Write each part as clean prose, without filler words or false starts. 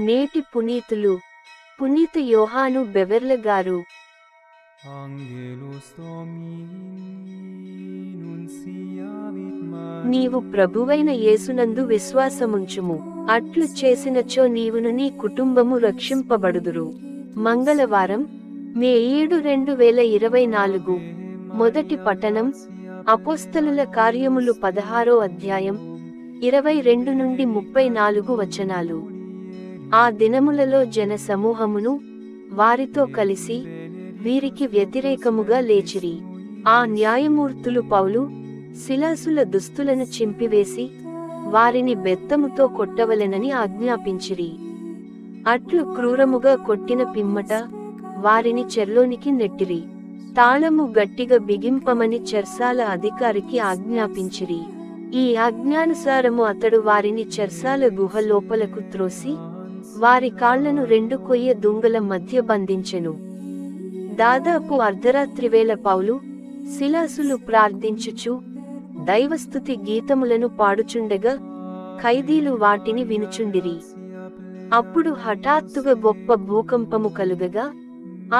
నేటి పునీతులు పునీత యోహాను బెవెర్ల గారు. నీవు ప్రభువైన యేసునందు విశ్వాసముంచుము, అట్లు చేసినచో నీవును నీ కుటుంబము రక్షింపబడుదురు. మంగళవారం, మే 7, 2024. మొదటి పఠనం అపోస్తలుల కార్యములు 16వ అధ్యాయం 22 నుండి 34 వచనాలు. ఆ దినములలో జన సమూహమును వారితో కలిసి వీరికి వ్యతిరేకముగా లేచిరి. ఆ న్యాయమూర్తులు పౌలు, సిలాసుల దుస్తులను చింపివేసి వారిని బెత్తముతో కొట్టవలెనని ఆజ్ఞాపించిరి. అట్లు క్రూరముగా కొట్టిన పిమ్మట వారిని చెర్లోనికి నెట్టిరి. తాళము గట్టిగా బిగింపమని చెర్సాల అధికారికి ఆజ్ఞాపించిరి. ఈ ఆజ్ఞానుసారము అతడు వారిని చెర్సాల గుహ లోపలకు త్రోసి వారి కాళ్లను 2 కొయ్య దుంగల మధ్య బంధించెను. దాదాపు అర్ధరాత్రివేళ పౌలు, సిలాసులు ప్రార్థించుచు దైవస్తుతి గీతములను పాడుచుండగా ఖైదీలు వాటిని వినుచుండిరి. అప్పుడు హఠాత్తుగా గొప్ప భూకంపము కలుగగా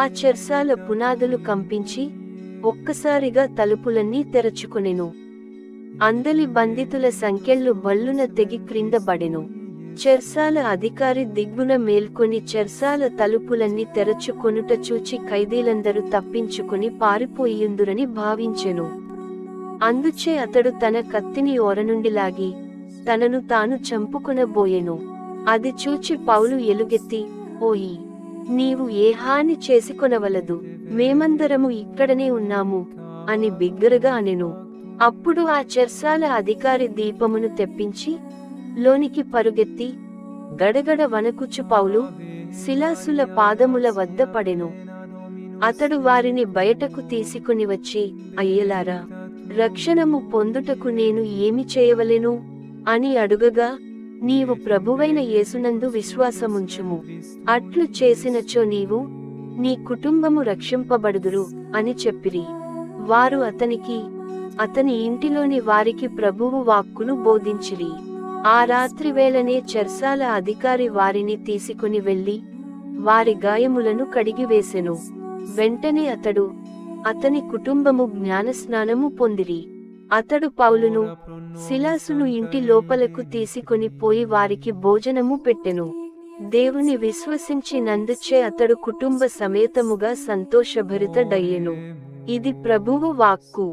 ఆ చెర్సాల పునాదులు కంపించి ఒక్కసారిగా తలుపులన్నీ తెరచుకొనెను. అందలి బంధితుల సంకెళ్ళు బల్లున తెగి క్రింద పడెను. చెర్సాల అధికారి దిగ్గున మేల్కొని చెర్సాల తలుపులన్నీ తెరచుకొనుట చూచి ఖైదీలందరూ తప్పించుకుని పారిపోయియుందురని భావించెను. అందుచే అతడు తన కత్తిని ఓరనుండి లాగి తనను తాను చంపుకొనబోయెను. అది చూచి పౌలు ఎలుగెత్తి, ఓయి, నీవు ఏ హాని చేసుకొనవలదు, మేమందరము ఇక్కడనే ఉన్నాము అని బిగ్గరగా అనెను. అప్పుడు ఆ చెర్సాల అధికారి దీపమును తెప్పించి లోనికి పరుగెత్తి గడగడ వణకుచు పౌలు, సిలాసుల పాదముల వద్ద పడెను. అతడు వారిని బయటకు తీసుకుని వచ్చి, అయ్యలారా, రక్షణము పొందుటకు నేను ఏమి చేయవలెను అని అడుగగా, నీవు ప్రభువైన యేసునందు విశ్వాసముంచుము, అట్లు చేసినచో నీవు నీ కుటుంబము రక్షింపబడుదురు అని చెప్పిరి. వారు అతనికి, అతని ఇంటిలోని వారికి ప్రభువు వాక్కును బోధించిరి. ఆ రాత్రి వేళనే చెర్సాల అధికారి వారిని తీసుకుని వెళ్లి వారి గాయములను కడిగివేసెను. వెంటనే అతడు, అతని కుటుంబము జ్ఞానస్నానము పొందిరి. అతడు పౌలును, సిలాసును ఇంటి లోపలకు తీసుకొని పోయి వారికి భోజనము పెట్టెను. దేవుని విశ్వసించి నందుచే అతడు కుటుంబ సమేతముగా సంతోషభరితుడయ్యెను. ఇది ప్రభువు వాక్కు.